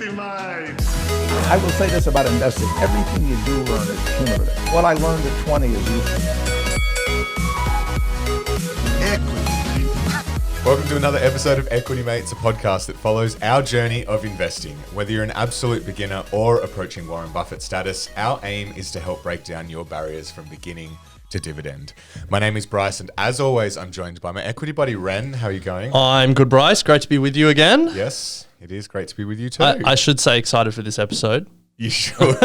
equity, mate. I will say this about investing. Everything you do learn is cumulative. What I learned at 20 is useful. Equity, mate. Welcome to another episode of Equity Mates, a podcast that follows our journey of investing. Whether you're an absolute beginner or approaching Warren Buffett status, our aim is to help break down your barriers from beginning to dividend. My name is Bryce, and as always, I'm joined by my equity buddy, Ren. How are you going? I'm good, Bryce. Great to be with you again. Yes, it is great to be with you too. I should say excited for this episode. You should.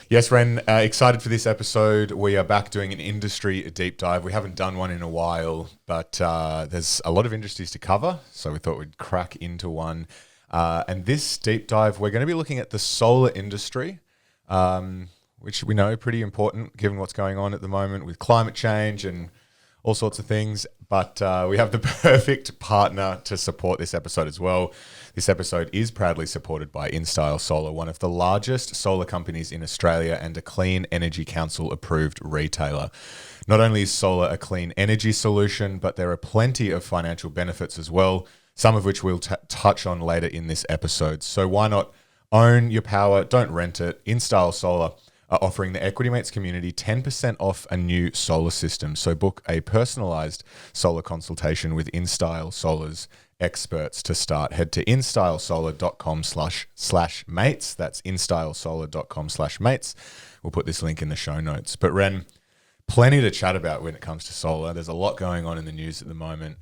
Yes, Ren, excited for this episode. We are back doing an industry deep dive. We haven't done one in a while, but there's a lot of industries to cover, so we thought we'd crack into one. And this deep dive, we're going to be looking at the solar industry, which we know pretty important given what's going on at the moment with climate change and all sorts of things. But we have the perfect partner to support this episode as well. This episode is proudly supported by InStyle Solar, one of the largest solar companies in Australia and a Clean Energy Council approved retailer. Not only is solar a clean energy solution, but there are plenty of financial benefits as well, some of which we'll touch on later in this episode. So why not own your power, don't rent it. InStyle Solar are offering the Equity Mates community 10% off a new solar system. So book a personalized solar consultation with InStyle Solar's experts to start. Head to instylesolar.com/mates. That's instylesolar.com/mates. We'll put this link in the show notes. But Ren, plenty to chat about when it comes to solar. There's a lot going on in the news at the moment.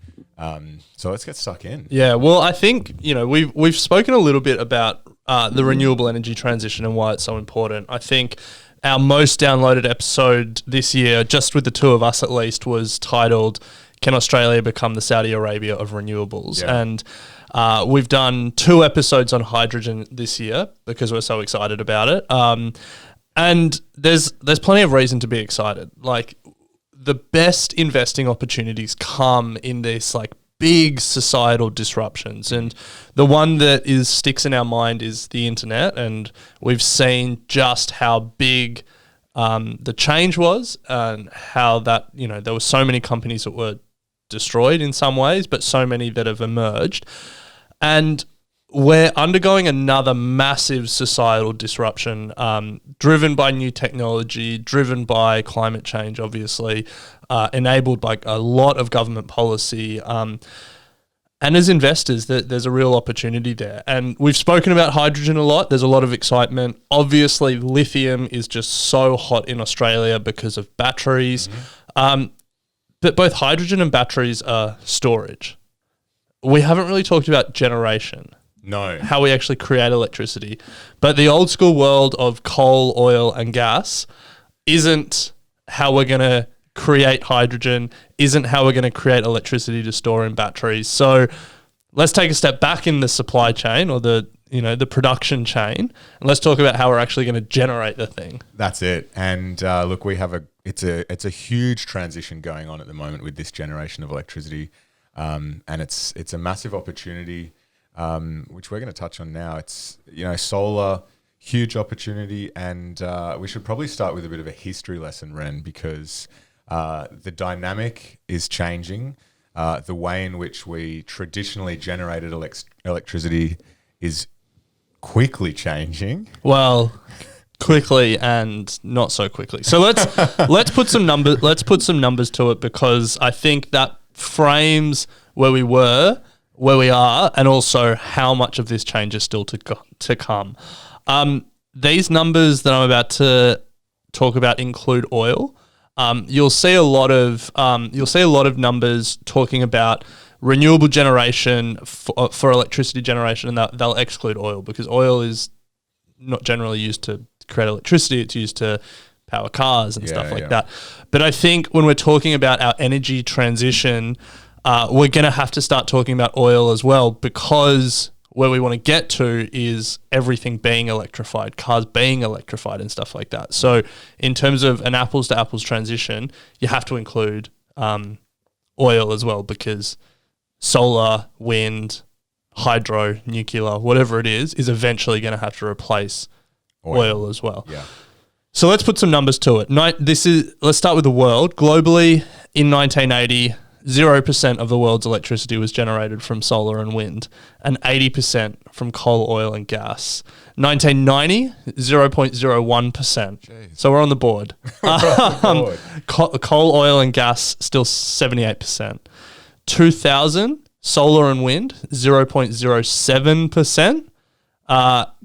So let's get stuck in. Yeah, well, I think, we've spoken a little bit about the renewable energy transition and why it's so important. I think our most downloaded episode this year, just with the two of us at least, was titled, Can Australia Become the Saudi Arabia of Renewables? Yeah. And we've done 2 episodes on hydrogen this year because we're so excited about it. And there's plenty of reason to be excited. Like, the best investing opportunities come in this big societal disruptions, and the one that sticks in our mind is the internet, and we've seen just how big the change was, and how that there were so many companies that were destroyed in some ways, but so many that have emerged, and we're undergoing another massive societal disruption, driven by new technology, driven by climate change, obviously, enabled by a lot of government policy. And as investors, there's a real opportunity there. And we've spoken about hydrogen a lot. There's a lot of excitement. Obviously, lithium is just so hot in Australia because of batteries. Mm-hmm. But both hydrogen and batteries are storage. We haven't really talked about generation. No. How we actually create electricity. But the old school world of coal, oil, and gas isn't how we're going to create hydrogen, isn't how we're going to create electricity to store in batteries. So let's take a step back in the supply chain, or the production chain, and let's talk about how we're actually going to generate the thing. That's it. And look, we have it's a huge transition going on at the moment with this generation of electricity, and it's a massive opportunity, which we're going to touch on now. It's solar, huge opportunity, and we should probably start with a bit of a history lesson, Ren, because the dynamic is changing. The way in which we traditionally generated electricity is quickly changing. Well, quickly and not so quickly. So let's put some numbers to it, because I think that frames where we were, where we are, and also how much of this change is still to come. These numbers that I'm about to talk about include oil. You'll see a lot of numbers talking about renewable generation for electricity generation, and they'll exclude oil, because oil is not generally used to create electricity. It's used to power cars and stuff like that. But I think when we're talking about our energy transition, we're going to have to start talking about oil as well, because where we want to get to is everything being electrified, cars being electrified and stuff like that. So in terms of an apples to apples transition, you have to include oil as well, because solar, wind, hydro, nuclear, whatever it is eventually going to have to replace oil as well. Yeah. So let's put some numbers to it. Let's start with the world. Globally, in 1980, 0% of the world's electricity was generated from solar and wind, and 80% from coal, oil, and gas. 1990, 0.01%. So we're on the board. Coal, oil, and gas still 78%. 2000, solar and wind 0.07%.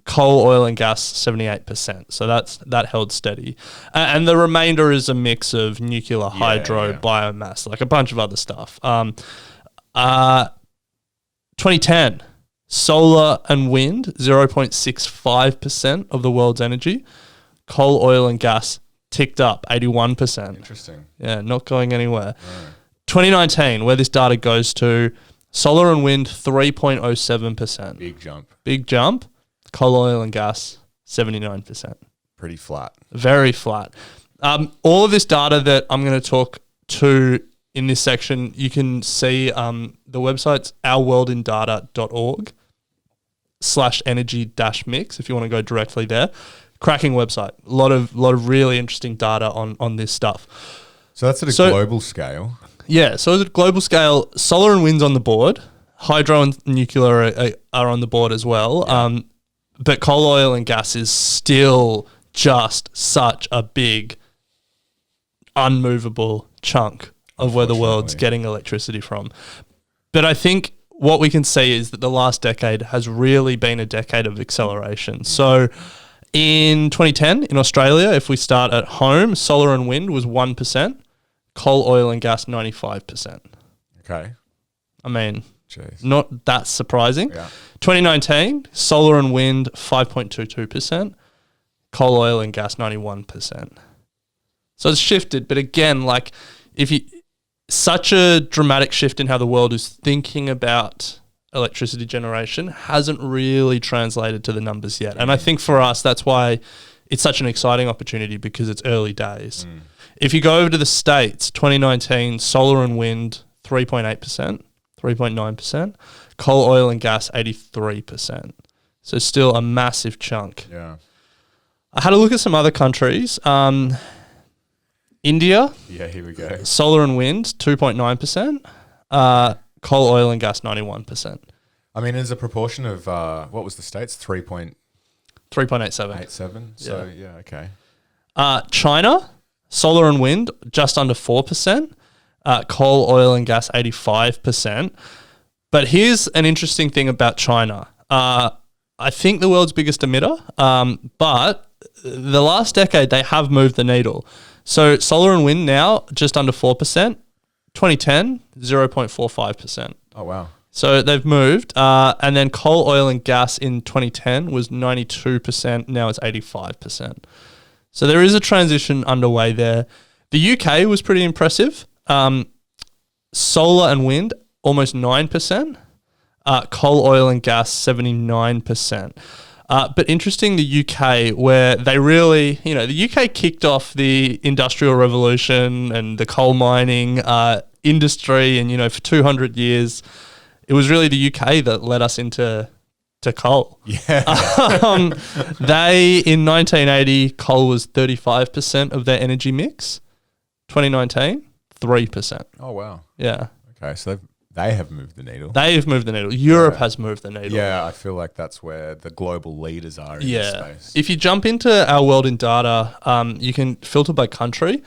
Coal, oil, and gas 78%. So that held steady, and the remainder is a mix of nuclear, hydro, biomass, like a bunch of other stuff. 2010, solar and wind 0.65% of the world's energy. Coal, oil, and gas ticked up 81%. Interesting. Yeah, not going anywhere. No. 2019, where this data goes to, solar and wind 3.07%. Big jump. Coal, oil, and gas, 79%. Pretty flat. Very flat. All of this data that I'm going to talk to in this section, you can see the website's ourworldindata.org/energy-mix if you want to go directly there. Cracking website. A lot of really interesting data on this stuff. So that's at a global scale. Yeah, so at a global scale, solar and wind's on the board. Hydro and nuclear are on the board as well. Yeah. But coal, oil, and gas is still just such a big, unmovable chunk of where the world's getting electricity from. But I think what we can see is that the last decade has really been a decade of acceleration. So in 2010, in Australia, if we start at home, solar and wind was 1%, coal, oil, and gas 95%. Okay. I mean... Jeez. Not that surprising. Yeah. 2019, solar and wind 5.22%, coal, oil, and gas 91%. So it's shifted, but again, like such a dramatic shift in how the world is thinking about electricity generation hasn't really translated to the numbers yet. And I think for us, that's why it's such an exciting opportunity, because it's early days. If you go over to the States, 2019, solar and wind 3.8%. 3.9%, coal, oil, and gas 83%. So still a massive chunk. Yeah. I had a look at some other countries. India. Yeah, here we go. Solar and wind 2.9%. Coal, oil, and gas 91%. I mean, as a proportion of what was the States? 3.87. 3.87. So okay. China, solar and wind just under 4%. Coal, oil, and gas 85%. But here's an interesting thing about China. I think the world's biggest emitter, but the last decade they have moved the needle. So solar and wind now just under 4%. 2010, 0.45%. Oh, wow. So they've moved. And then coal, oil, and gas in 2010 was 92%. Now it's 85%. So there is a transition underway there. The UK was pretty impressive. Solar and wind, almost 9%. Coal, oil, and gas, 79%. But interesting, the UK, where they really, the UK kicked off the Industrial Revolution and the coal mining industry. And, for 200 years, it was really the UK that led us into coal. Yeah. They, in 1980, coal was 35% of their energy mix. 2019, 3%. Oh, wow. Yeah. Okay, so they have moved the needle. They've moved the needle. Europe has moved the needle. Yeah, I feel like that's where the global leaders are in this space. If you jump into Our World in Data, you can filter by country,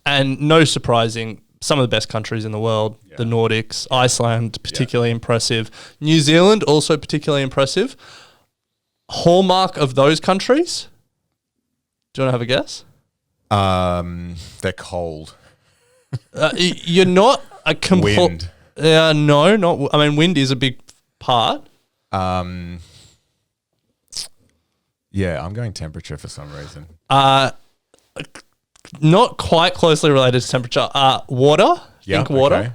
and no surprising, some of the best countries in the world, the Nordics, Iceland, particularly impressive. New Zealand, also particularly impressive. Hallmark of those countries? Do you want to have a guess? They're cold. You're not a complete... Wind. No, not... I mean, wind is a big part. Yeah, I'm going temperature for some reason. Not quite closely related to temperature. Water. Think water. Okay.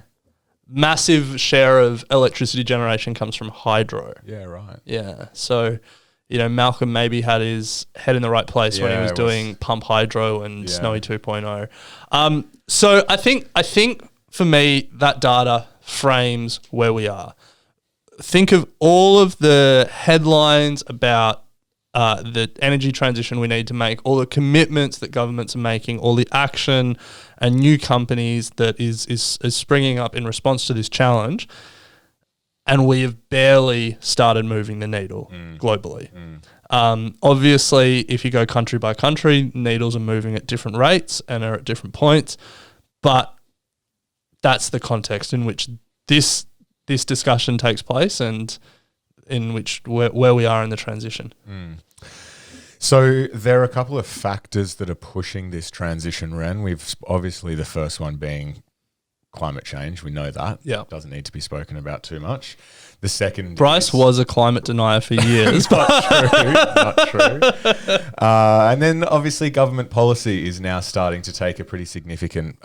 Massive share of electricity generation comes from hydro. Yeah, right. Yeah. So, Malcolm maybe had his head in the right place when he was doing pump hydro and Snowy 2.0. So I think for me, that data frames where we are. Think of all of the headlines about the energy transition we need to make, all the commitments that governments are making, all the action and new companies that is springing up in response to this challenge. And we have barely started moving the needle globally. Obviously, if you go country by country, needles are moving at different rates and are at different points. But that's the context in which this discussion takes place and in which where we are in the transition. So there are a couple of factors that are pushing this transition, Ren. We've obviously the first one being climate change. We know that. Yeah. Doesn't need to be spoken about too much. The second Bryce was a climate denier for years. not true. And then obviously government policy is now starting to take a pretty significant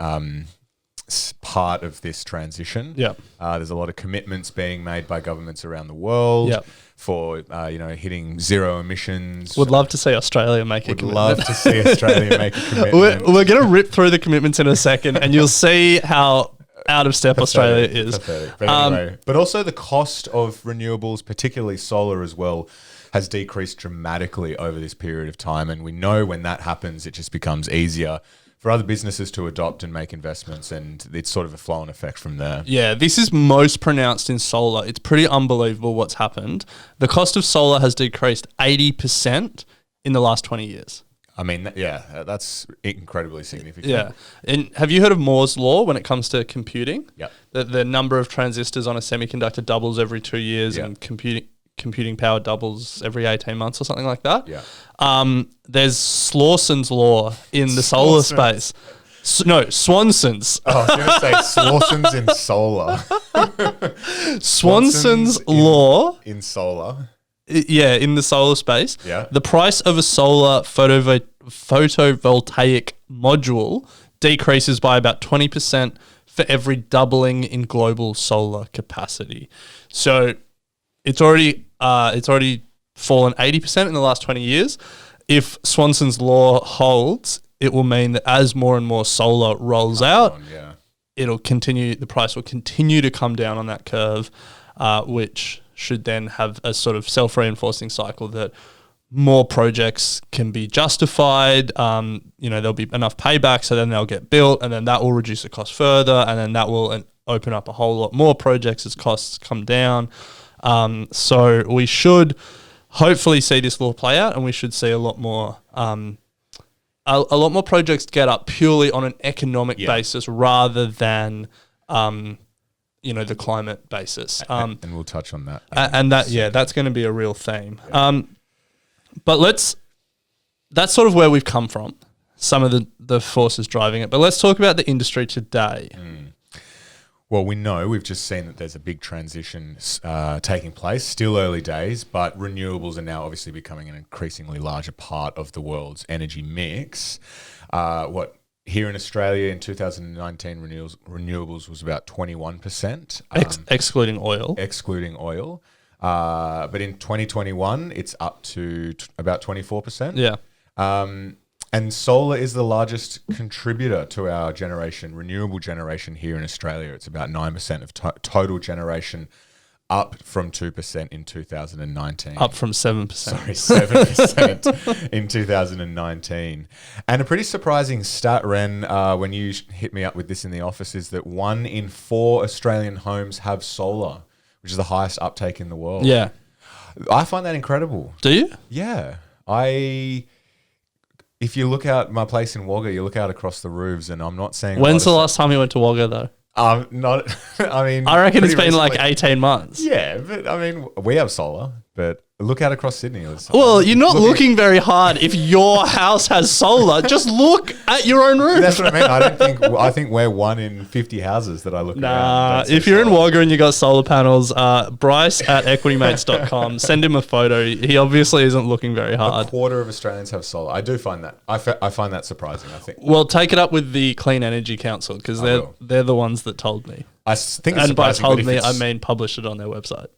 part of this transition. Yeah. There's a lot of commitments being made by governments around the world for hitting zero emissions. Would love to see Australia make a commitment. Would love to see Australia make a commitment. We're going to rip through the commitments in a second, and you'll see how out of step Australia is. Pathetic. But anyway, but also the cost of renewables, particularly solar as well, has decreased dramatically over this period of time. And we know when that happens, it just becomes easier for other businesses to adopt and make investments, and it's sort of a flow-on effect from there. Yeah, this is most pronounced in solar. It's pretty unbelievable what's happened. The cost of solar has decreased 80% in the last 20 years. I mean, yeah, that's incredibly significant. Yeah. And have you heard of Moore's law when it comes to computing? Yep. The number of transistors on a semiconductor doubles every 2 years, and computing power doubles every 18 months or something like that. Yeah. There's Slauson's law in the solar space. Swanson's. Oh, I was going to say Slauson's in solar. Swanson's law. In solar. Yeah, in the solar space. Yeah. The price of a solar photovoltaic module decreases by about 20% for every doubling in global solar capacity. So it's already fallen 80% in the last 20 years. If Swanson's law holds, it will mean that as more and more solar rolls out, the price will continue to come down on that curve, which should then have a sort of self-reinforcing cycle that more projects can be justified. There'll be enough payback, so then they'll get built, and then that will reduce the cost further, and then that will open up a whole lot more projects as costs come down. So we should hopefully see this law play out, and we should see a lot more projects get up purely on an economic basis rather than the climate basis. And we'll touch on that. That's going to be a real theme. Yeah. But that's sort of where we've come from, some of the forces driving it. But let's talk about the industry today. Well, we know, we've just seen that there's a big transition taking place, still early days, but renewables are now obviously becoming an increasingly larger part of the world's energy mix. Here in Australia in 2019, renewables was about 21%. Excluding oil. Excluding oil. But in 2021, it's up to about 24%. Yeah. And solar is the largest contributor to our renewable generation here in Australia. It's about 9% of total generation, up from 2% in 2019. Up from 7%. Sorry, 7% in 2019. And a pretty surprising stat, Ren, when you hit me up with this in the office, is that 1 in 4 Australian homes have solar, which is the highest uptake in the world. Yeah. I find that incredible. Do you? Yeah. If you look out my place in Wagga, you look out across the roofs, and I'm not saying. When's the last time you went to Wagga, though? I reckon it's been like 18 months. Yeah, but I mean, we have solar, but look out across Sydney. Well, you're not looking very hard if your house has solar. Just look at your own roof. That's what I mean. I think we're 1 in 50 houses that I look around. If you're in Wagga and you got solar panels, Bryce at equitymates.com, send him a photo. He obviously isn't looking very hard. A quarter of Australians have solar. I do find that. I find that surprising, I think. Well, take it up with the Clean Energy Council, because they're the ones that told me. I think it's and by surprising. told me, I mean published it on their website.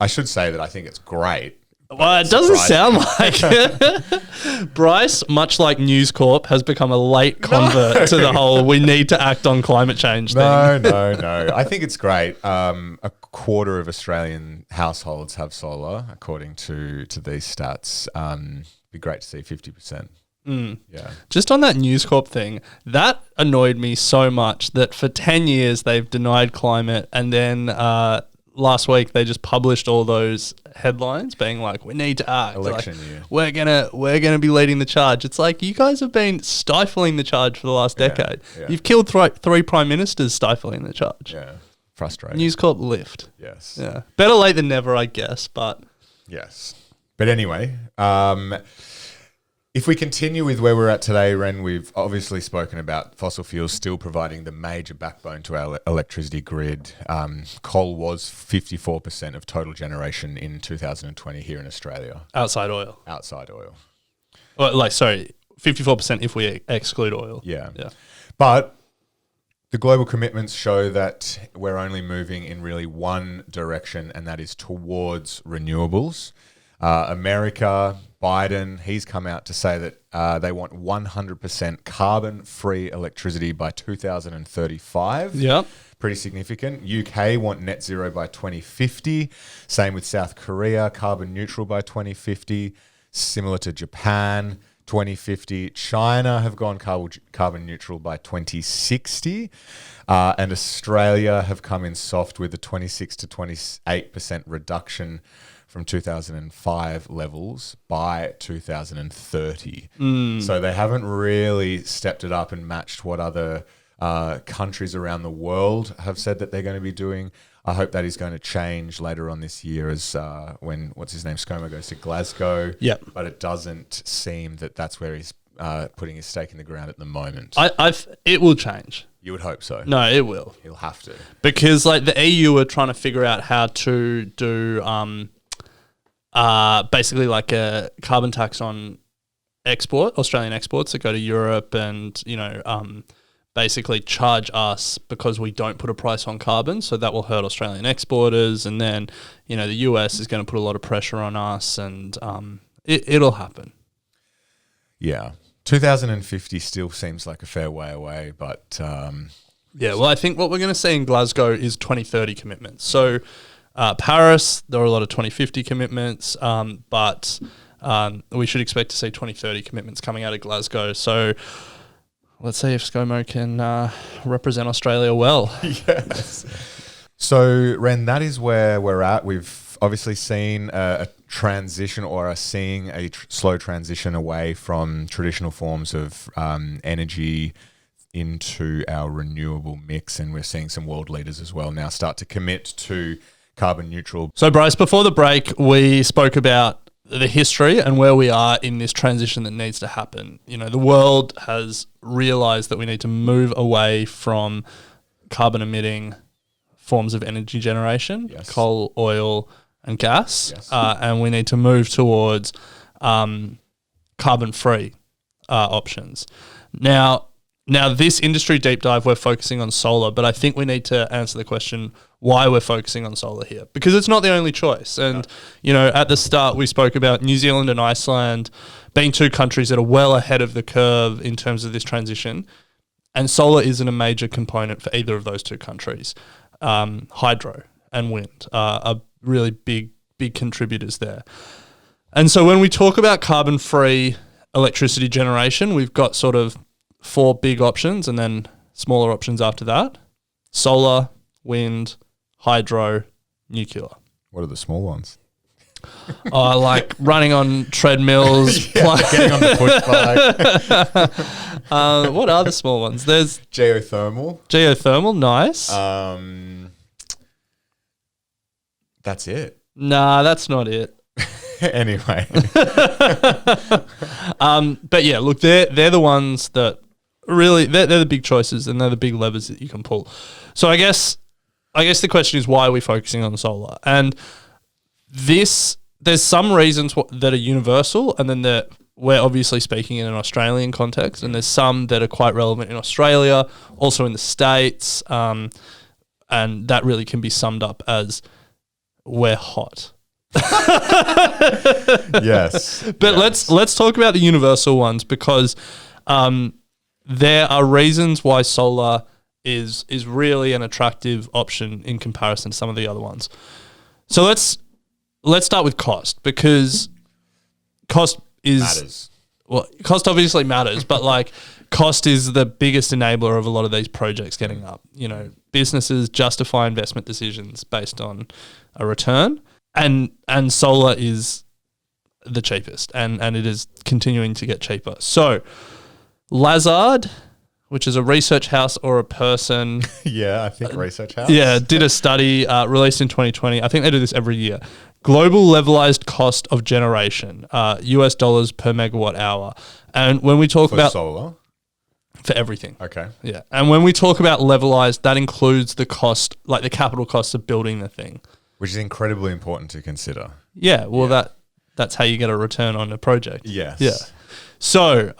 I should say that I think it's great, Well, it doesn't sound like it. Bryce, much like News Corp, has become a late convert to the whole we need to act on climate change thing. No. I think it's great. A quarter of Australian households have solar, according to these stats. Be great to see 50%. Yeah. Just on that News Corp thing, that annoyed me so much that for 10 years they've denied climate, and then last week they just published all those headlines being like, we need to act. Election like, year. We're gonna be leading the charge. It's like, you guys have been stifling the charge for the last decade. Yeah. You've killed three prime ministers stifling the charge. Yeah. Frustrating. News Corp lift. Yes. Yeah. Better late than never, I guess, but... Yes. But anyway, if we continue with where we're at today, Ren, we've obviously spoken about fossil fuels still providing the major backbone to our electricity grid. Coal was 54% of total generation in 2020 here in Australia. Outside oil. Outside oil. Well, 54% if we exclude oil. Yeah. But the global commitments show that we're only moving in really one direction, and that is towards renewables. America, Biden, he's come out to say that they want 100% carbon-free electricity by 2035. Yep. Pretty significant. UK want net zero by 2050. Same with South Korea, carbon neutral by 2050. Similar to Japan, 2050. China have gone carbon neutral by 2060. And Australia have come in soft with a 26 to 28% reduction from 2005 levels by 2030. So they haven't really stepped it up and matched what other countries around the world have said that they're going to be doing. I hope that is going to change later on this year as when, ScoMo goes to Glasgow. Yep. But it doesn't seem that that's where he's putting his stake in the ground at the moment. It will change. You would hope so. No, it will. He'll have to. Because the EU are trying to figure out how to do basically like a carbon tax on Australian exports that go to Europe, and basically charge us because we don't put a price on carbon, so that will hurt Australian exporters, and then the US is going to put a lot of pressure on us, and it'll happen. Yeah, 2050 still seems like a fair way away, but well, I think what we're going to see in Glasgow is 2030 commitments. So Paris, there are a lot of 2050 commitments, but we should expect to see 2030 commitments coming out of Glasgow. So let's see if ScoMo can represent Australia well. Yes. So, Ren, that is where we're at. We've obviously seen a transition, or are seeing a slow transition away from traditional forms of energy into our renewable mix, and we're seeing some world leaders as well now start to commit to carbon neutral. So, Bryce, before the break, we spoke about the history and where we are in this transition that needs to happen. The world has realized that we need to move away from carbon emitting forms of energy generation, Yes. coal, oil, and gas, Yes. and we need to move towards carbon-free options. Now, this industry deep dive, we're focusing on solar, but I think we need to answer the question why we're focusing on solar here, because it's not the only choice. And, at the start, we spoke about New Zealand and Iceland being two countries that are well ahead of the curve in terms of this transition. And solar isn't a major component for either of those two countries. Hydro and wind are really big contributors there. And so when we talk about carbon-free electricity generation, we've got sort of 4 big options and then smaller options after that: solar, wind, hydro, nuclear. What are the small ones? Like running on treadmills. Getting on the push bike. What are the small ones? There's Geothermal. Nice. That's it. Nah, that's not it. Anyway. But yeah, look, they're the ones that really, they're the big choices, and they're the big levers that you can pull. So I guess the question is, why are we focusing on solar? And there's some reasons that are universal, and then we're obviously speaking in an Australian context, and there's some that are quite relevant in Australia, also in the States, and that really can be summed up as we're hot. Yes. But yes. let's talk about the universal ones, because there are reasons why solar is really an attractive option in comparison to some of the other ones. So let's start with cost, because cost is matters. well, cost obviously matters, but like cost is the biggest enabler of a lot of these projects getting up. You know, businesses justify investment decisions based on a return, and solar is the cheapest, and it is continuing to get cheaper. So Lazard, which is a research house or a person, Yeah, I think research house. did a study released in 2020. I think they do this every year. Global levelized cost of generation, US dollars per megawatt hour. And when we talk For about solar. for everything. Okay. Yeah. And when we talk about levelized, that includes the cost, like the capital cost of building the thing. Which is incredibly important to consider. Yeah. Well, that's how you get a return on a project. Yes. Yeah. So,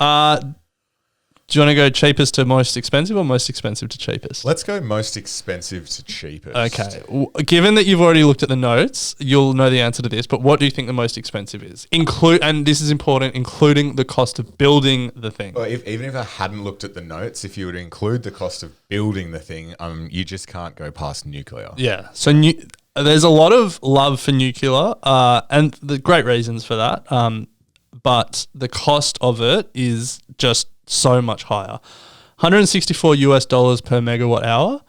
do you want to go cheapest to most expensive, or most expensive to cheapest? Let's go most expensive to cheapest. Okay. Given that you've already looked at the notes, you'll know the answer to this, but what do you think the most expensive is? And this is important, including the cost of building the thing. Well, even if I hadn't looked at the notes, if you were to include the cost of building the thing, you just can't go past nuclear. Yeah. So there's a lot of love for nuclear, and the great reasons for that. But the cost of it is just so much higher. 164 US dollars per megawatt hour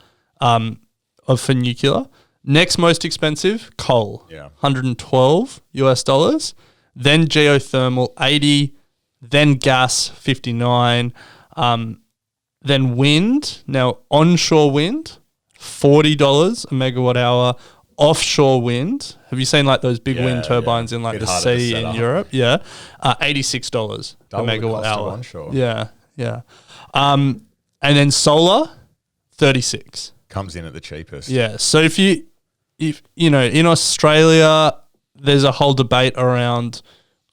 for nuclear. Next most expensive, coal. Yeah. 112 US dollars. Then geothermal, 80. Then gas, 59. Then wind. Now, onshore wind, $40 a megawatt hour. Offshore wind. Have you seen like those big wind turbines in like Bit the harder to sea set in up. Europe? Yeah. $86 per Double the megawatt cost of hour. onshore. Yeah. Yeah. And then solar, 36. Comes in at the cheapest. Yeah. So if you know, in Australia, there's a whole debate around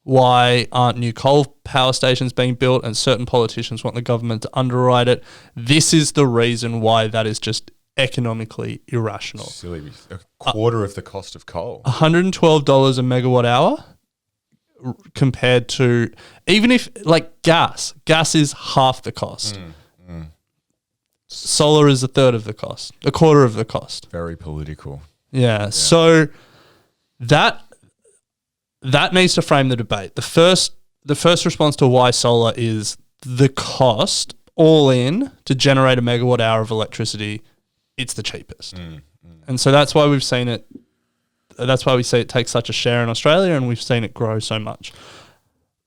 why aren't new coal power stations being built, and certain politicians want the government to underwrite it. This is the reason why that is just economically irrational. Silly. A quarter of the cost of coal. $112 a megawatt hour compared to, even if like gas is half the cost. Solar is a third of the cost, a quarter of the cost. Very political. Yeah. So that needs to frame the debate. The first response to why solar is the cost all in to generate a megawatt hour of electricity, it's the cheapest. And so that's why we've seen it. That's why we see it take such a share in Australia, and we've seen it grow so much.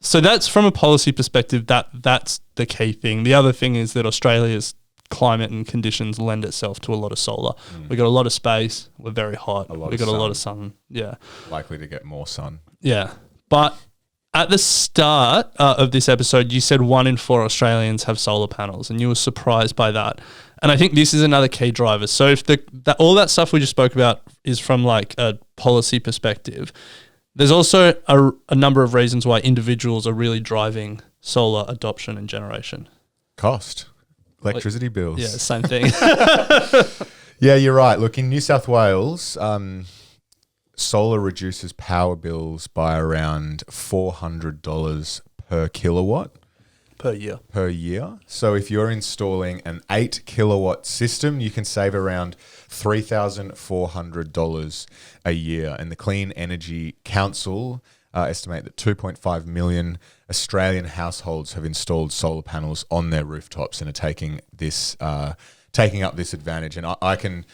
So that's from a policy perspective, that's the key thing. The other thing is that Australia's climate and conditions lend itself to a lot of solar. We've got a lot of space. We're very hot. We've got a lot of sun. Yeah. Likely to get more sun. Yeah. But at the start of this episode, you said 1 in 4 Australians have solar panels, and you were surprised by that. And I think this is another key driver. So if all that stuff we just spoke about is from like a policy perspective, there's also a number of reasons why individuals are really driving solar adoption and generation. Cost. Electricity bills. Yeah, same thing. Yeah, you're right. Look, in New South Wales, solar reduces power bills by around $400 per kilowatt per year. So if you're installing an 8 kilowatt system, you can save around $3,400 a year. And the Clean Energy Council estimate that 2.5 million Australian households have installed solar panels on their rooftops and are taking up this advantage. And I can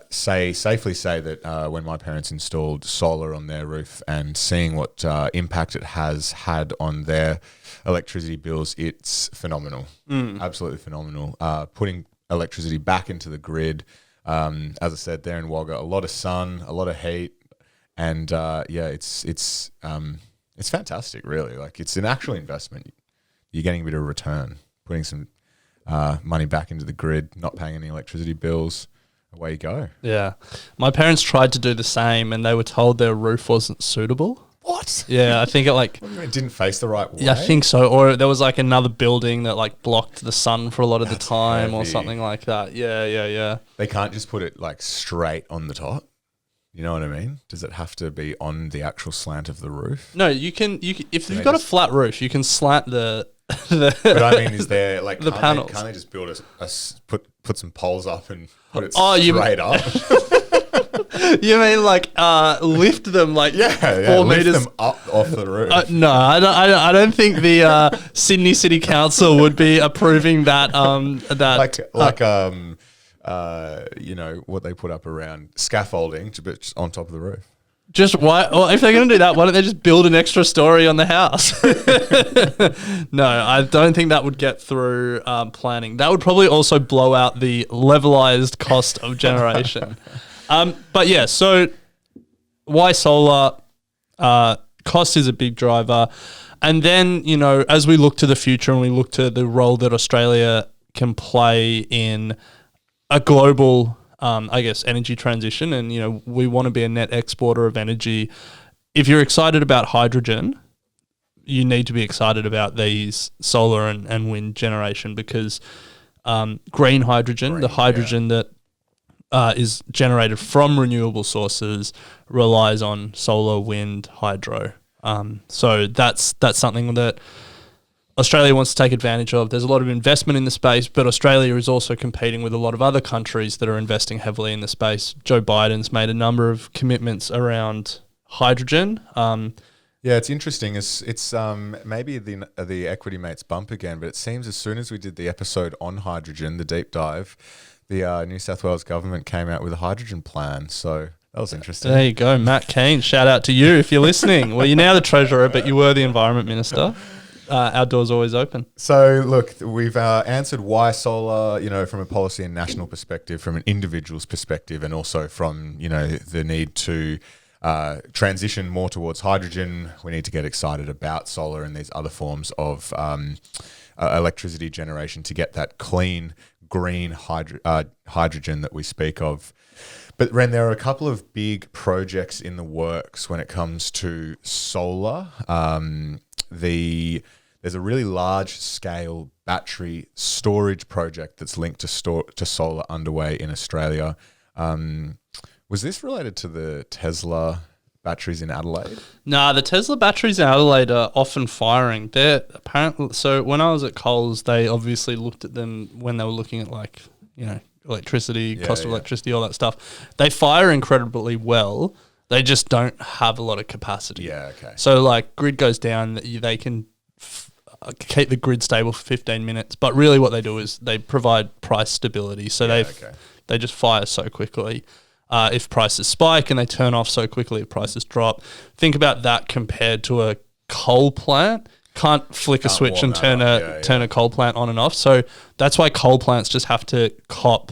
safely say that when my parents installed solar on their roof and seeing what impact it has had on their electricity bills, it's phenomenal. Absolutely phenomenal. Putting electricity back into the grid. As I said, there in Wagga, a lot of sun, a lot of heat, and it's fantastic, really. Like, it's an actual investment. You're getting a bit of return, putting some money back into the grid, not paying any electricity bills. Away you go. Yeah. My parents tried to do the same, and they were told their roof wasn't suitable. What? Yeah, I think it It didn't face the right way? Yeah, I think so. Or there was like another building that like blocked the sun for a lot of the time or heavy. something like that. Yeah. They can't just put it like straight on the top. You know what I mean? Does it have to be on the actual slant of the roof? No, you can if Can you've they got a just- flat roof, you can slant the But I mean, is there like The panels. Can't they just build put some poles up and put it Oh, you- straight up? You mean like lift them like Yeah, 4 lift meters? them up off the roof. No, I don't think the Sydney City Council would be approving that. You know what they put up around scaffolding to put on top of the roof. Just why? Well, if they're going to do that, why don't they just build an extra story on the house? No, I don't think that would get through planning. That would probably also blow out the levelized cost of generation. But yeah, so why solar? Cost is a big driver. And then, you know, as we look to the future and we look to the role that Australia can play in a global energy transition, and, you know, we want to be a net exporter of energy. If you're excited about hydrogen, you need to be excited about these solar and wind generation, because green hydrogen, the hydrogen that is generated from renewable sources, relies on solar, wind, hydro. So that's something that Australia wants to take advantage of. There's a lot of investment in the space, but Australia is also competing with a lot of other countries that are investing heavily in the space. Joe Biden's made a number of commitments around hydrogen. Yeah, it's interesting. It's maybe the equity mates bump again, but it seems as soon as we did the episode on hydrogen, the deep dive, the New South Wales government came out with a hydrogen plan. So that was interesting. There you go, Matt Keane. Shout out to you if you're listening. Well, you're now the Treasurer, but you were the Environment Minister. Our door's always open. So, look, we've answered why solar, you know, from a policy and national perspective, from an individual's perspective, and also from, you know, the need to transition more towards hydrogen. We need to get excited about solar and these other forms of electricity generation to get that clean, green hydrogen that we speak of. But Ren, there are a couple of big projects in the works when it comes to solar. There's a really large-scale battery storage project that's linked to solar underway in Australia. Was this related to the Tesla batteries in Adelaide? Nah, the Tesla batteries in Adelaide are often firing. They're apparently, so when I was at Coles, they obviously looked at them when they were looking at, like, you know, electricity, cost of electricity, all that stuff. They fire incredibly well. They just don't have a lot of capacity. Yeah, okay. So, like, grid goes down, they can keep the grid stable for 15 minutes, but really what they do is they provide price stability. So they just fire so quickly. If prices spike, and they turn off so quickly if prices drop. Think about that compared to a coal plant. Can't flick a switch and turn a coal plant on and off. So that's why coal plants just have to cop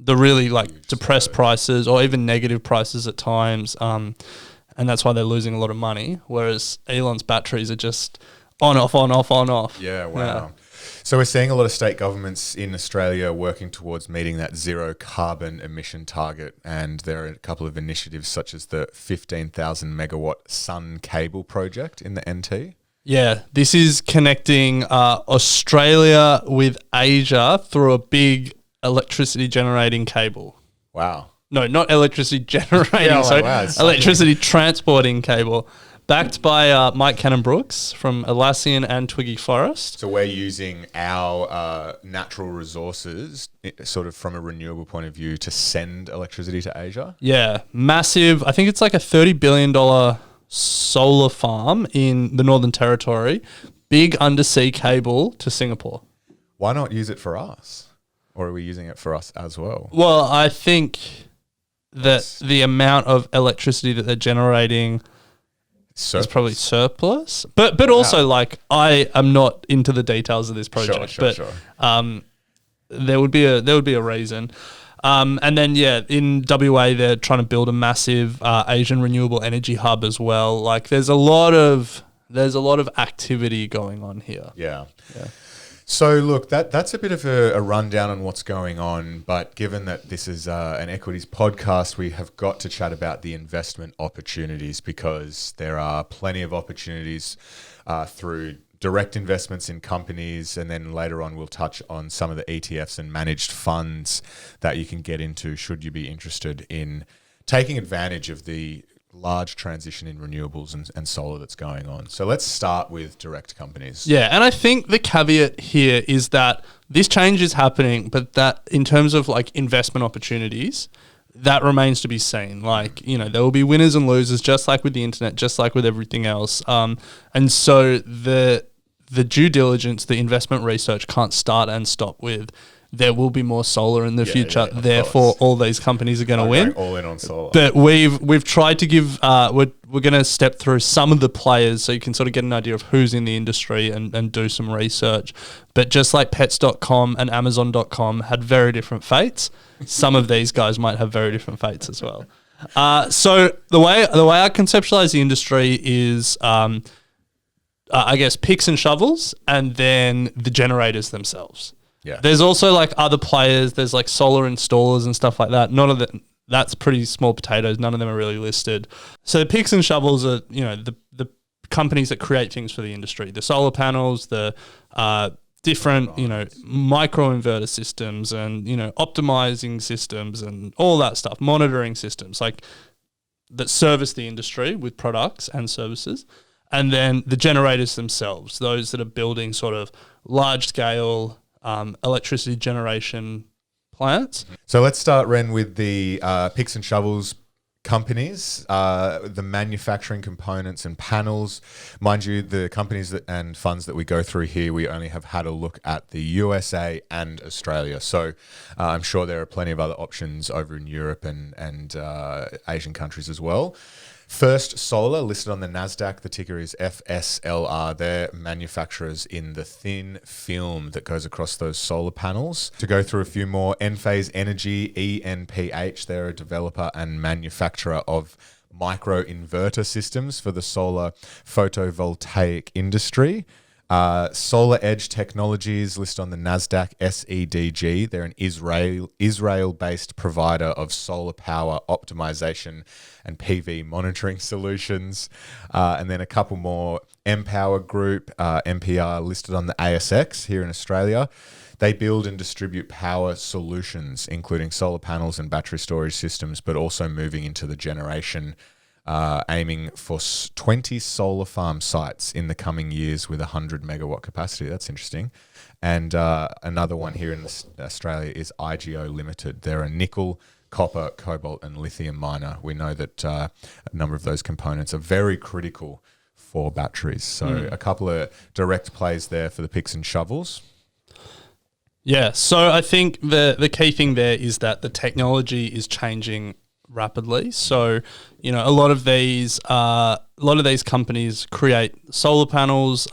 the really, like, depressed prices or even negative prices at times. And that's why they're losing a lot of money. Whereas Elon's batteries are just on, off, on, off, on, off. Yeah, wow. So we're seeing a lot of state governments in Australia working towards meeting that zero carbon emission target, and there are a couple of initiatives such as the 15,000 megawatt sun cable project in the NT. Yeah, this is connecting Australia with Asia through a big electricity generating cable. Wow. No, not electricity generating, it's electricity transporting cable. Backed by Mike Cannon-Brooks from Atlassian and Twiggy Forest. So we're using our natural resources sort of from a renewable point of view to send electricity to Asia? Yeah, massive. I think it's like a $30 billion solar farm in the Northern Territory. Big undersea cable to Singapore. Why not use it for us? Or are we using it for us as well? Well, I think that the amount of electricity that they're generating... It's probably surplus, but also, like, I am not into the details of this project, Sure. There would be a reason, and then in WA they're trying to build a massive Asian renewable energy hub as well. Like, there's a lot of activity going on here. Yeah. So look, that's a bit of a rundown on what's going on, but given that this is an equities podcast, we have got to chat about the investment opportunities, because there are plenty of opportunities through direct investments in companies, and then later on we'll touch on some of the ETFs and managed funds that you can get into should you be interested in taking advantage of the large transition in renewables and solar that's going on. So let's start with direct companies. Yeah, and I think the caveat here is that this change is happening, but that in terms of like investment opportunities, that remains to be seen. Like, there will be winners and losers, just like with the internet, just like with everything else. And so the due diligence, the investment research can't start and stop with there will be more solar in the future. Therefore, course. all these companies are going to win. All in on solar. But we've tried to give we're going to step through some of the players so you can sort of get an idea of who's in the industry and do some research. But just like pets.com and amazon.com had very different fates, some of these guys might have very different fates as well. So the way I conceptualize the industry is I guess picks and shovels and then the generators themselves. Yeah. There's also like other players. There's like solar installers and stuff like that. None of them, that's pretty small potatoes. None of them are really listed. So the picks and shovels are, the companies that create things for the industry. The solar panels, the different, micro inverter systems and, optimizing systems and all that stuff, monitoring systems like that service the industry with products and services. And then the generators themselves, those that are building sort of large scale electricity generation plants. So let's start, Ren, with the picks and shovels companies, the manufacturing components and panels. Mind you, the companies and funds that we go through here, we only have had a look at the USA and Australia. So I'm sure there are plenty of other options over in Europe and Asian countries as well. First Solar, listed on the NASDAQ, the ticker is FSLR. They're manufacturers in the thin film that goes across those solar panels. To go through a few more, Enphase Energy, ENPH, they're a developer and manufacturer of micro inverter systems for the solar photovoltaic industry. Solar Edge Technologies, listed on the NASDAQ, SEDG. They're an Israel-based provider of solar power optimization and PV monitoring solutions. And then a couple more, Empower Group, MPR, listed on the ASX here in Australia. They build and distribute power solutions, including solar panels and battery storage systems, but also moving into the generation, aiming for 20 solar farm sites in the coming years with 100 megawatt capacity. That's interesting. And another one here in Australia is IGO Limited. They're a nickel, copper, cobalt, and lithium miner. We know that a number of those components are very critical for batteries. So a couple of direct plays there for the picks and shovels. Yeah, so I think the key thing there is that the technology is changing rapidly. So, a lot of these companies create solar panels.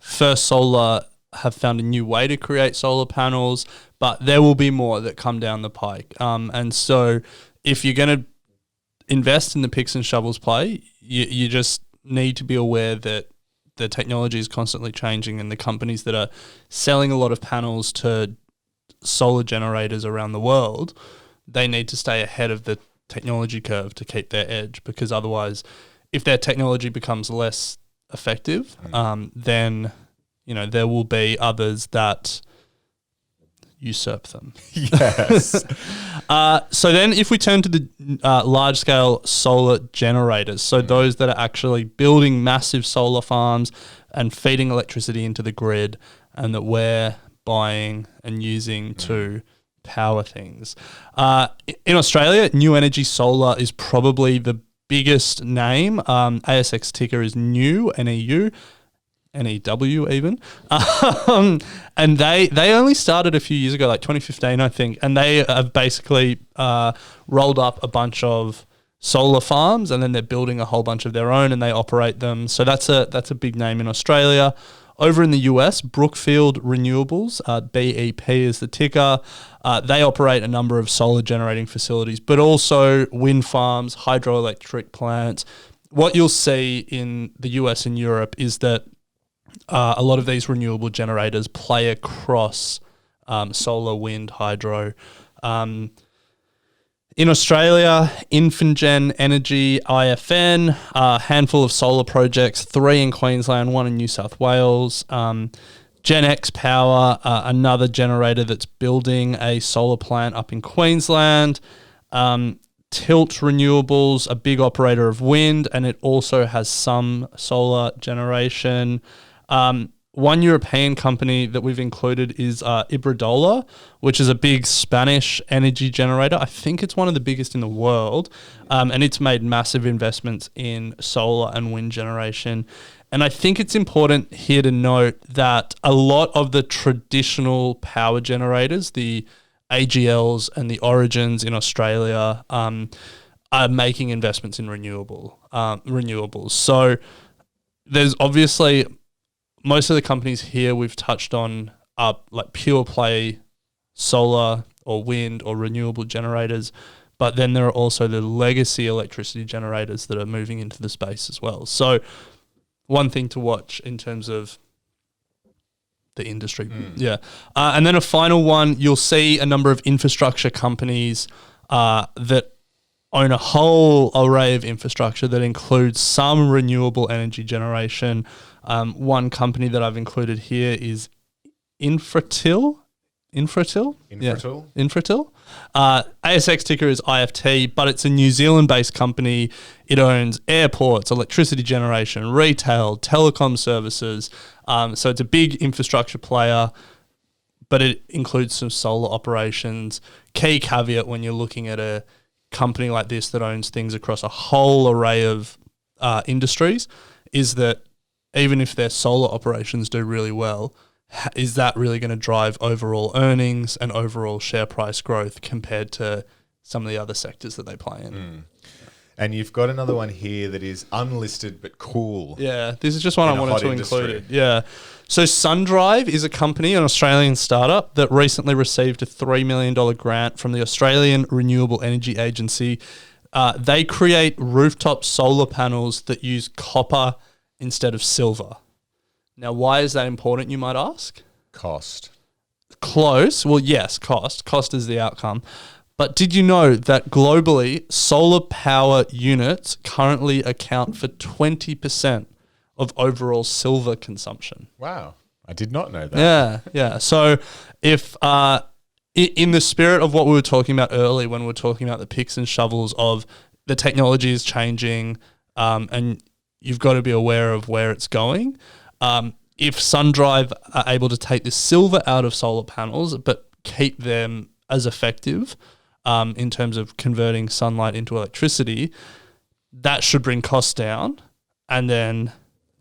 First Solar have found a new way to create solar panels, but there will be more that come down the pike. And so, if you're going to invest in the picks and shovels play, you just need to be aware that the technology is constantly changing, and the companies that are selling a lot of panels to solar generators around the world, they need to stay ahead of the technology curve to keep their edge, because otherwise, if their technology becomes less effective, then there will be others that usurp them. Yes. So then if we turn to the large scale solar generators, so those that are actually building massive solar farms and feeding electricity into the grid, and that we're buying and using to power things. In Australia, New Energy Solar is probably the biggest name. ASX ticker is NEW, NEU. NEW even. And they only started a few years ago, like 2015, I think, and they have basically rolled up a bunch of solar farms, and then they're building a whole bunch of their own, and they operate them. So that's a big name in Australia. Over in the US, Brookfield Renewables, BEP is the ticker. They operate a number of solar generating facilities, but also wind farms, hydroelectric plants. What you'll see in the US and Europe is that a lot of these renewable generators play across solar, wind, hydro. In Australia, Infigen Energy, IFN, a handful of solar projects, 3 in Queensland, 1 in New South Wales. GenX Power, another generator that's building a solar plant up in Queensland. Tilt Renewables, a big operator of wind, and it also has some solar generation. One European company that we've included is Iberdrola, which is a big Spanish energy generator. I think it's one of the biggest in the world, and it's made massive investments in solar and wind generation. And I think it's important here to note that a lot of the traditional power generators, the AGLs and the Origins in Australia, are making investments in renewables. So there's obviously most of the companies here we've touched on are like pure play solar or wind or renewable generators, but then there are also the legacy electricity generators that are moving into the space as well. So one thing to watch in terms of the industry. Yeah. And then a final one, you'll see a number of infrastructure companies that own a whole array of infrastructure that includes some renewable energy generation. One company that I've included here is Infratil. Infratil. ASX ticker is IFT, but it's a New Zealand-based company. It owns airports, electricity generation, retail, telecom services. So it's a big infrastructure player, but it includes some solar operations. Key caveat when you're looking at a company like this that owns things across a whole array of industries is that even if their solar operations do really well, is that really going to drive overall earnings and overall share price growth compared to some of the other sectors that they play in? And you've got another one here that is unlisted but cool. Yeah, this is just one I wanted to include. Yeah. So SunDrive is a company, an Australian startup that recently received a $3 million grant from the Australian Renewable Energy Agency. They create rooftop solar panels that use copper instead of silver. Now, why is that important, you might ask? Cost. Close. Well, yes, cost. Cost is the outcome. But did you know that globally, solar power units currently account for 20% of overall silver consumption? Wow. I did not know that. Yeah. So if in the spirit of what we were talking about earlier when we were talking about the picks and shovels of the technology is changing and you've got to be aware of where it's going, if SunDrive are able to take the silver out of solar panels but keep them as effective in terms of converting sunlight into electricity, that should bring costs down, and then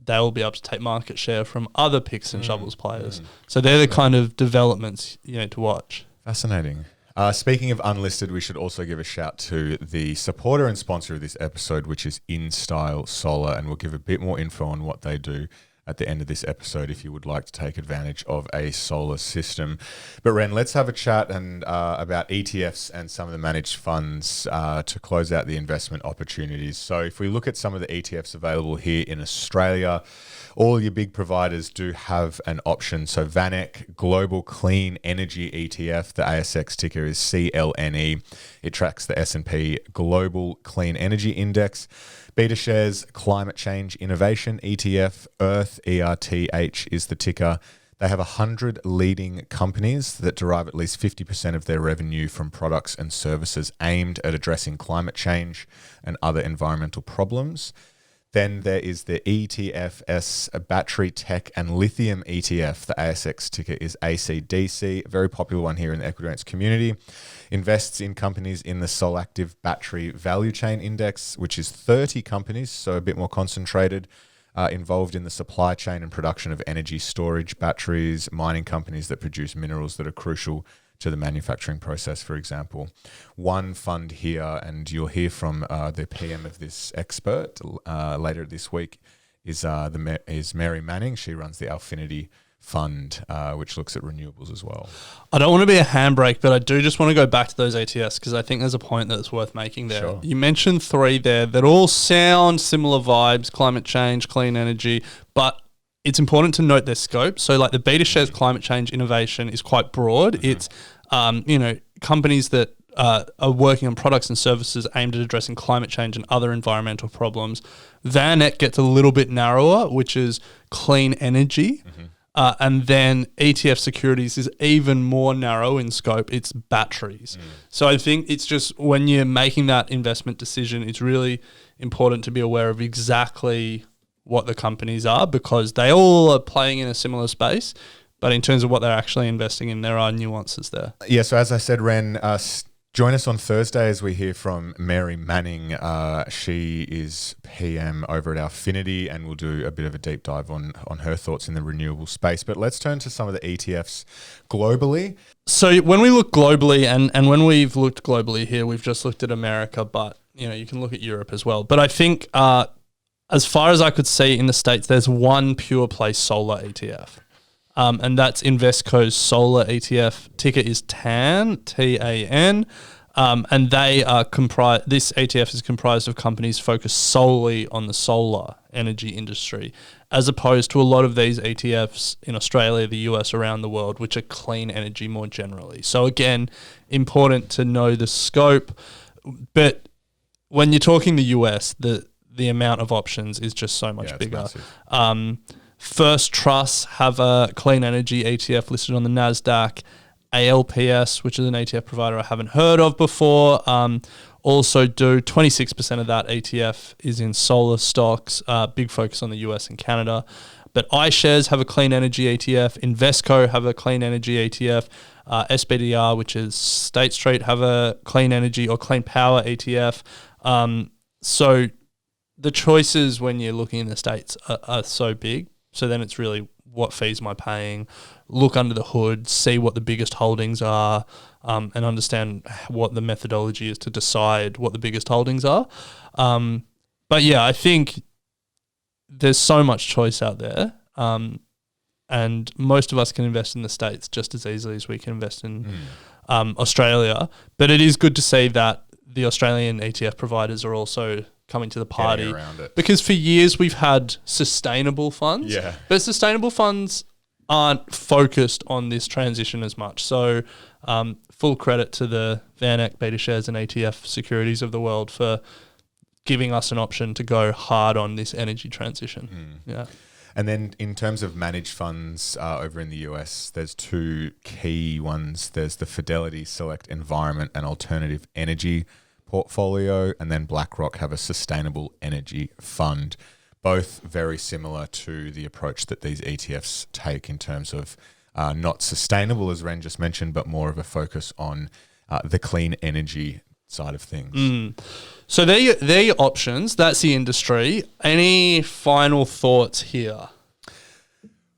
they will be able to take market share from other picks and shovels players. So they're the kind of developments you need to watch. Fascinating. Speaking of unlisted, we should also give a shout to the supporter and sponsor of this episode, which is InStyle Solar, and we'll give a bit more info on what they do at the end of this episode if you would like to take advantage of a solar system. But Ren, let's have a chat about ETFs and some of the managed funds to close out the investment opportunities. So if we look at some of the ETFs available here in Australia, all your big providers do have an option. So VanEck Global Clean Energy ETF, the ASX ticker is CLNE. It tracks the S&P Global Clean Energy Index. BetaShares Climate Change Innovation ETF, Earth, ERTH is the ticker. They have 100 leading companies that derive at least 50% of their revenue from products and services aimed at addressing climate change and other environmental problems. Then there is the ETFs Battery Tech and Lithium ETF. The ASX ticker is ACDC, a very popular one here in the Equity community. Invests in companies in the Solactive Battery Value Chain Index, which is 30 companies, so a bit more concentrated, involved in the supply chain and production of energy storage batteries, mining companies that produce minerals that are crucial to the manufacturing process, for example. One fund here, and you'll hear from the PM of this expert later this week, is Mary Manning. She runs the Alfinity Fund, which looks at renewables as well. I don't want to be a handbrake, but I do just want to go back to those ETFs because I think there's a point that's worth making there. Sure. You mentioned three there that all sound similar vibes: climate change, clean energy, but it's important to note their scope. So like the BetaShares Climate Change Innovation is quite broad. It's, companies that are working on products and services aimed at addressing climate change and other environmental problems. VanEck gets a little bit narrower, which is clean energy. And then ETF securities is even more narrow in scope. It's batteries. So I think it's just when you're making that investment decision, it's really important to be aware of exactly what the companies are, because they all are playing in a similar space. But in terms of what they're actually investing in, there are nuances there. Yeah, so as I said, Ren, join us on Thursday as we hear from Mary Manning. She is PM over at Alfinity, and we'll do a bit of a deep dive on her thoughts in the renewable space. But let's turn to some of the ETFs globally. So when we look globally, and when we've looked globally here, we've just looked at America, but you can look at Europe as well. But I think as far as I could see in the States, there's one pure play solar ETF. And that's Invesco's solar ETF. Ticker is TAN, T-A-N. And they are this ETF is comprised of companies focused solely on the solar energy industry, as opposed to a lot of these ETFs in Australia, the US, around the world, which are clean energy more generally. So again, important to know the scope. But when you're talking the US, the amount of options is just so much bigger. First Trust have a clean energy ETF listed on the NASDAQ. ALPS, which is an ETF provider I haven't heard of before, also do 26% of that ETF is in solar stocks, big focus on the US and Canada. But iShares have a clean energy ETF. Invesco have a clean energy ETF. SBDR, which is State Street, have a clean energy or clean power ETF. So the choices when you're looking in the States are so big. So then it's really, what fees am I paying? Look under the hood, see what the biggest holdings are, and understand what the methodology is to decide what the biggest holdings are. But yeah, I think there's so much choice out there, and most of us can invest in the States just as easily as we can invest in Australia. But it is good to see that the Australian ETF providers are also coming to the party, because for years we've had sustainable funds, but sustainable funds aren't focused on this transition as much. So full credit to the VanEck, BetaShares and ATF securities of the world for giving us an option to go hard on this energy transition. And then in terms of managed funds over in the US, there's two key ones. There's the Fidelity Select Environment and Alternative Energy portfolio, and then BlackRock have a sustainable energy fund. Both very similar to the approach that these ETFs take in terms of not sustainable, as Ren just mentioned, but more of a focus on the clean energy side of things. So they're your options. That's the industry. Any final thoughts here?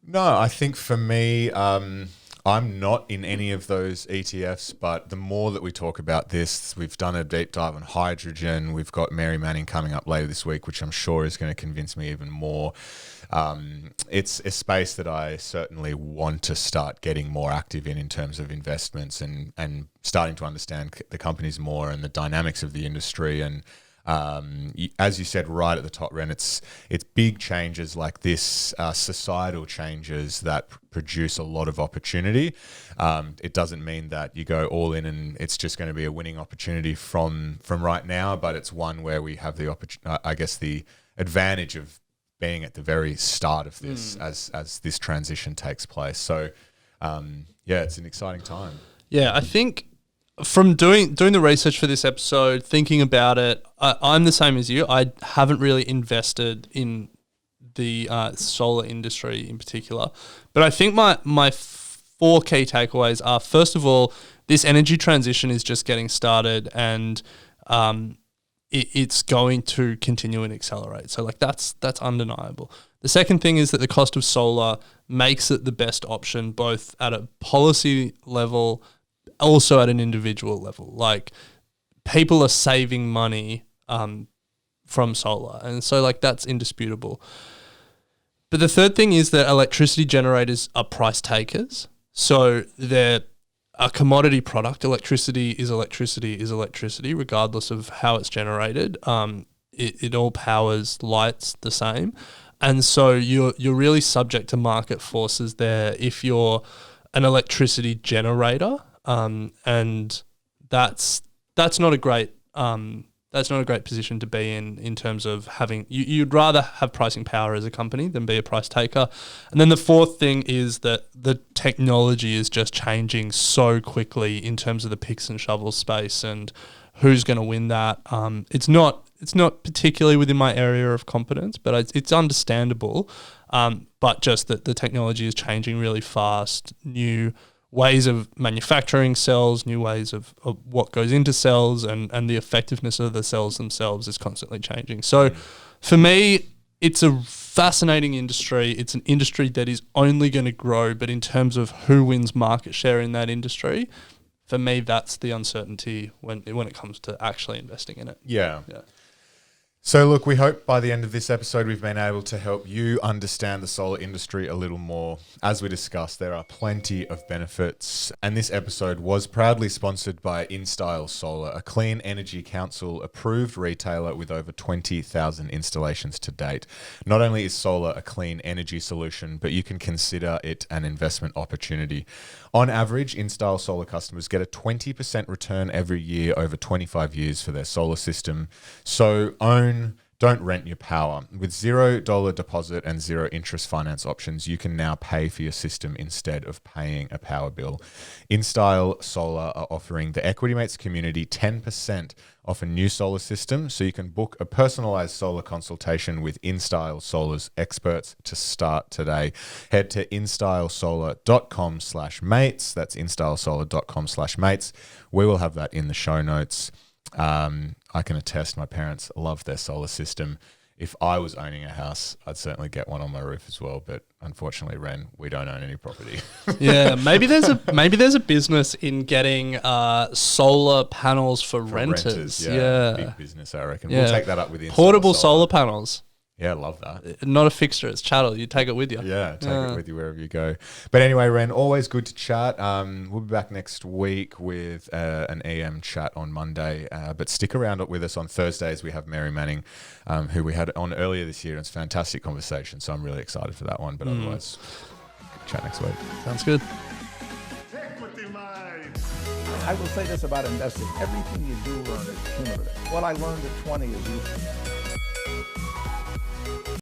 No, I think for me, I'm not in any of those ETFs, but the more that we talk about this, we've done a deep dive on hydrogen. We've got Mary Manning coming up later this week, which I'm sure is going to convince me even more. It's a space that I certainly want to start getting more active in terms of investments and starting to understand the companies more and the dynamics of the industry. And as you said right at the top, Ren, it's big changes like this, societal changes that produce a lot of opportunity. It doesn't mean that you go all in and it's just going to be a winning opportunity from right now, but it's one where we have the the advantage of being at the very start of this as this transition takes place. So it's an exciting time. Yeah, I think from doing the research for this episode, thinking about it, I'm the same as you. I haven't really invested in the solar industry in particular. But I think my four key takeaways are, first of all, this energy transition is just getting started, and it's going to continue and accelerate. So that's undeniable. The second thing is that the cost of solar makes it the best option, both at a policy level, also at an individual level. Like, people are saving money from solar, and so that's indisputable. But the third thing is that electricity generators are price takers. So they're a commodity product. Electricity is electricity, regardless of how it's generated. It all powers lights the same. And so you're really subject to market forces there if you're an electricity generator. And that's not a great That's not a great position to be in terms of having, you'd rather have pricing power as a company than be a price taker. And then the fourth thing is that the technology is just changing so quickly in terms of the picks and shovels space and who's going to win that. It's not particularly within my area of competence, but it's understandable. But just that the technology is changing really fast, new ways of manufacturing cells, new ways of what goes into cells, and the effectiveness of the cells themselves is constantly changing. So for me, it's a fascinating industry. It's an industry that is only going to grow, but in terms of who wins market share in that industry, for me, that's the uncertainty when it comes to actually investing in it. Yeah. So look, we hope by the end of this episode we've been able to help you understand the solar industry a little more. As we discussed, there are plenty of benefits, and this episode was proudly sponsored by InStyle Solar, a Clean Energy Council approved retailer with over 20,000 installations to date. Not only is solar a clean energy solution, but you can consider it an investment opportunity. On average, InStyle Solar customers get a 20% return every year over 25 years for their solar system. So don't rent your power. With $0 deposit and zero interest finance options, you can now pay for your system instead of paying a power bill. InStyle Solar are offering the Equity Mates community 10% off a new solar system, so you can book a personalized solar consultation with InStyle Solar's experts to start today. Head to instylesolar.com/mates. That's instylesolar.com/mates. We will have that in the show notes. I can attest my parents love their solar system. If I was owning a house, I'd certainly get one on my roof as well. But unfortunately, Ren, we don't own any property. Yeah, maybe there's a business in getting solar panels for renters. Yeah, big business, I reckon. Yeah. We'll take that up with the portable solar panels. Yeah, love that. Not a fixture, it's chattel. You take it with you. Yeah, take it with you wherever you go. But anyway, Ren, always good to chat. We'll be back next week with an EM chat on Monday. But stick around with us on Thursdays. We have Mary Manning, who we had on earlier this year. And it's a fantastic conversation. So I'm really excited for that one. But otherwise, chat next week. Sounds good. Equity mind. I will say this about investing. Everything you do learn is cumulative. What I learned at 20 is useful.